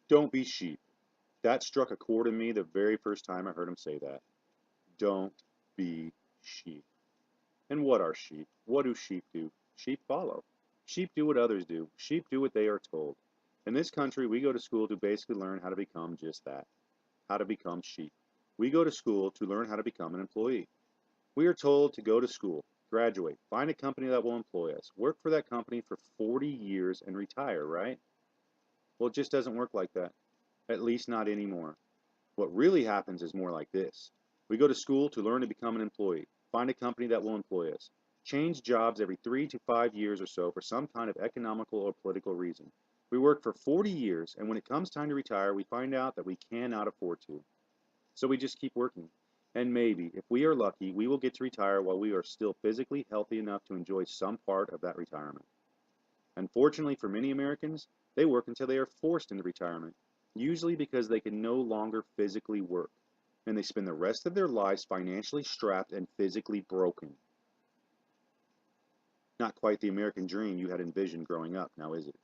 Don't be sheep. That struck a chord in me the very first time I heard him say that. Don't be sheep. And what are sheep? What do sheep do? Sheep follow. Sheep do what others do. Sheep do what they are told. In this country, we go to school to basically learn how to become just that, how to become sheep. We go to school to learn how to become an employee. We are told to go to school, graduate, find a company that will employ us, work for that company for 40 years and retire, right? Well, it just doesn't work like that. At least not anymore. What really happens is more like this. We go to school to learn to become an employee, find a company that will employ us, change jobs every 3 to 5 years or so for some kind of economical or political reason. We work for 40 years, and when it comes time to retire, we find out that we cannot afford to. So we just keep working. And maybe, if we are lucky, we will get to retire while we are still physically healthy enough to enjoy some part of that retirement. Unfortunately for many Americans, they work until they are forced into retirement, usually because they can no longer physically work, and they spend the rest of their lives financially strapped and physically broken. Not quite the American dream you had envisioned growing up, now is it?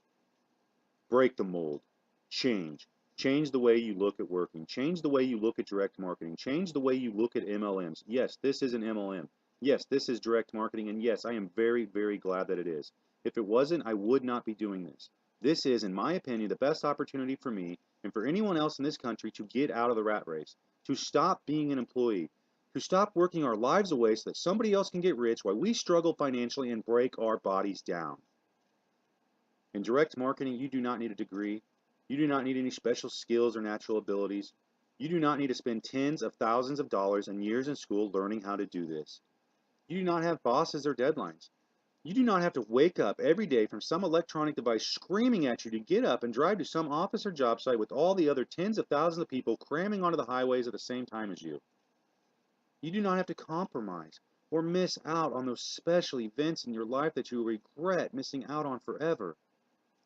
Break the mold. Change. Change the way you look at working. Change the way you look at direct marketing. Change the way you look at MLMs. Yes, this is an MLM. Yes, this is direct marketing. And yes, I am very, very glad that it is. If it wasn't, I would not be doing this. This is, in my opinion, the best opportunity for me and for anyone else in this country to get out of the rat race, to stop being an employee, to stop working our lives away so that somebody else can get rich while we struggle financially and break our bodies down. In direct marketing, you do not need a degree. You do not need any special skills or natural abilities. You do not need to spend tens of thousands of dollars and years in school learning how to do this. You do not have bosses or deadlines. You do not have to wake up every day from some electronic device screaming at you to get up and drive to some office or job site with all the other tens of thousands of people cramming onto the highways at the same time as you. You do not have to compromise or miss out on those special events in your life that you will regret missing out on forever.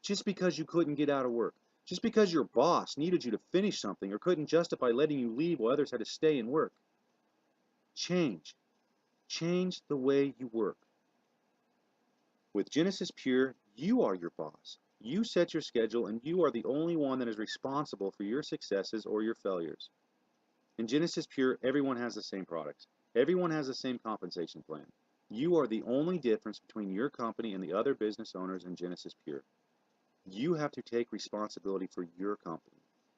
Just because you couldn't get out of work, just because your boss needed you to finish something or couldn't justify letting you leave while others had to stay and work. Change. Change the way you work. With Genesis Pure, you are your boss. You set your schedule and you are the only one that is responsible for your successes or your failures. In Genesis Pure, everyone has the same products. Everyone has the same compensation plan. You are the only difference between your company and the other business owners in Genesis Pure. You have to take responsibility for your company.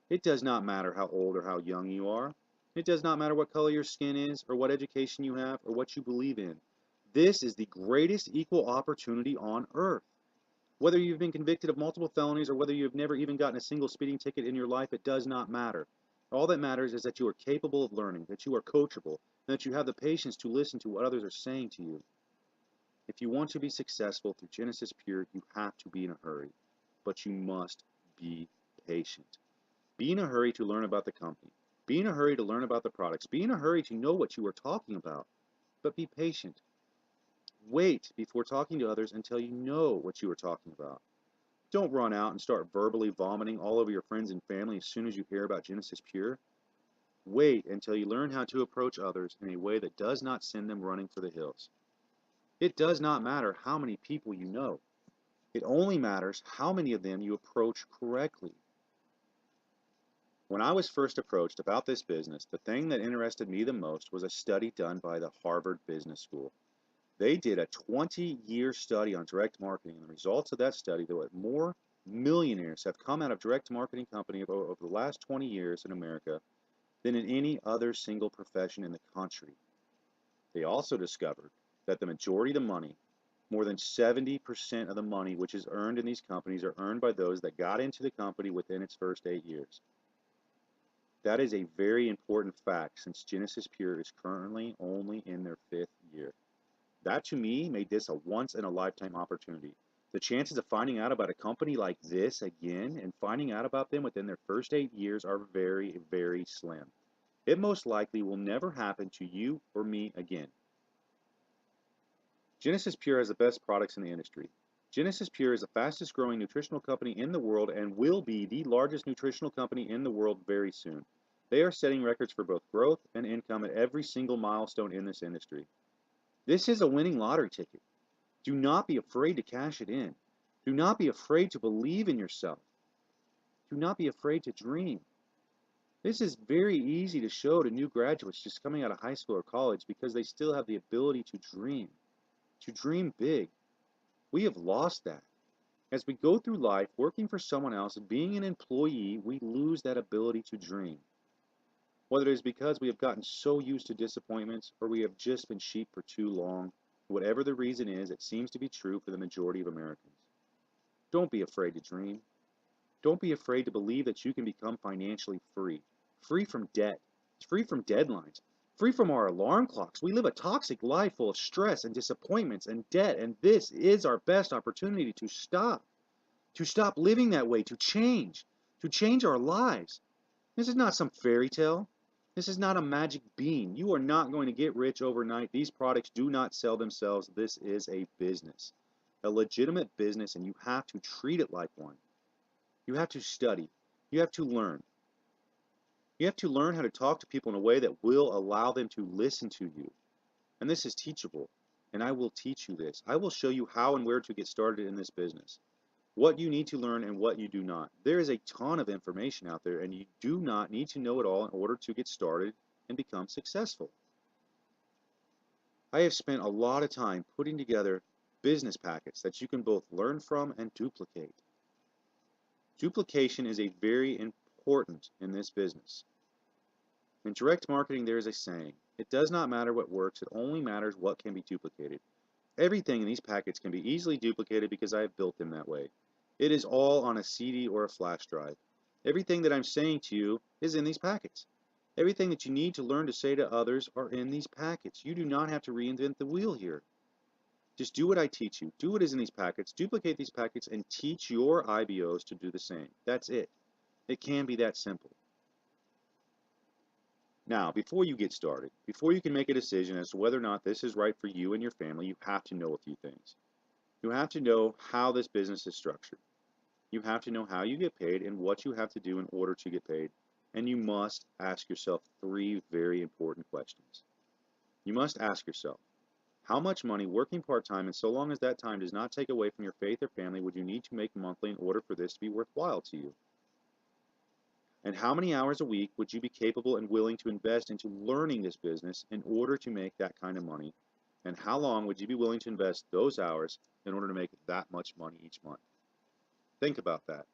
It does not matter how old or how young you are. It does not matter what color your skin is, or what education you have, or what you believe in. This is the greatest equal opportunity on earth. Whether you've been convicted of multiple felonies or whether you have never even gotten a single speeding ticket in your life, it does not matter. All that matters is that you are capable of learning, that you are coachable, and that you have the patience to listen to what others are saying to you. If you want to be successful through Genesis Pure, you have to be in a hurry, but you must be patient. Be in a hurry to learn about the company. Be in a hurry to learn about the products. Be in a hurry to know what you are talking about, but be patient. Wait before talking to others until you know what you are talking about. Don't run out and start verbally vomiting all over your friends and family as soon as you hear about Genesis Pure. Wait until you learn how to approach others in a way that does not send them running for the hills. It does not matter how many people you know. It only matters how many of them you approach correctly. When I was first approached about this business, the thing that interested me the most was a study done by the Harvard Business School. They did a 20-year study on direct marketing, and the results of that study, though, that more millionaires have come out of direct marketing company over the last 20 years in America than in any other single profession in the country. They also discovered that the majority of the money, more than 70% of the money which is earned in these companies, are earned by those that got into the company within its first 8 years. That is a very important fact since Genesis Pure is currently only in their 5th year. That to me made this a once-in-a-lifetime opportunity. The chances of finding out about a company like this again and finding out about them within their first 8 years are very, very slim. It most likely will never happen to you or me again. Genesis Pure has the best products in the industry. Genesis Pure is the fastest growing nutritional company in the world and will be the largest nutritional company in the world very soon. They are setting records for both growth and income at every single milestone in this industry. This is a winning lottery ticket. Do not be afraid to cash it in. Do not be afraid to believe in yourself. Do not be afraid to dream. This is very easy to show to new graduates just coming out of high school or college because they still have the ability to dream big. We have lost that. As we go through life working for someone else and being an employee, we lose that ability to dream. Whether it is because we have gotten so used to disappointments or we have just been sheep for too long, whatever the reason is, it seems to be true for the majority of Americans. Don't be afraid to dream. Don't be afraid to believe that you can become financially free, free from debt, free from deadlines, free from our alarm clocks. We live a toxic life full of stress and disappointments and debt, and this is our best opportunity to stop living that way, to change our lives. This is not some fairy tale. This is not a magic bean. You are not going to get rich overnight. These products do not sell themselves. This is a business, a legitimate business, and you have to treat it like one. You have to study. You have to learn. You have to learn how to talk to people in a way that will allow them to listen to you. And this is teachable. And I will teach you this. I will show you how and where to get started in this business. What you need to learn and what you do not. There is a ton of information out there, and you do not need to know it all in order to get started and become successful. I have spent a lot of time putting together business packets that you can both learn from and duplicate. Duplication is a very important in this business. In direct marketing, there is a saying, it does not matter what works, it only matters what can be duplicated. Everything in these packets can be easily duplicated because I have built them that way. It is all on a CD or a flash drive. Everything that I'm saying to you is in these packets. Everything that you need to learn to say to others are in these packets. You do not have to reinvent the wheel here. Just do what I teach you. Do what is in these packets, duplicate these packets, and teach your IBOs to do the same. That's it. It can be that simple. Now, before you get started, before you can make a decision as to whether or not this is right for you and your family, you have to know a few things. You have to know how this business is structured. You have to know how you get paid and what you have to do in order to get paid. And you must ask yourself 3 very important questions. You must ask yourself, how much money working part-time, and so long as that time does not take away from your faith or family, would you need to make monthly in order for this to be worthwhile to you? And how many hours a week would you be capable and willing to invest into learning this business in order to make that kind of money? And how long would you be willing to invest those hours in order to make that much money each month? Think about that.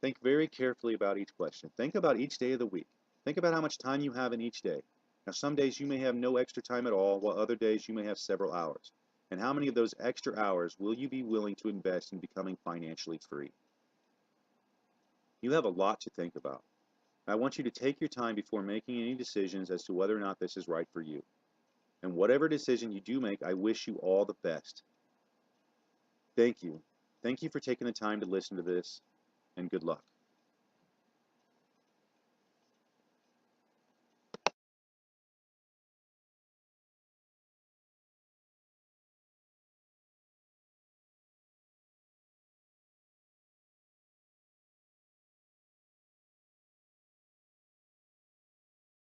Think very carefully about each question. Think about each day of the week. Think about how much time you have in each day. Now, some days you may have no extra time at all, while other days you may have several hours. And how many of those extra hours will you be willing to invest in becoming financially free? You have a lot to think about. I want you to take your time before making any decisions as to whether or not this is right for you. And whatever decision you do make, I wish you all the best. Thank you. Thank you for taking the time to listen to this, and good luck.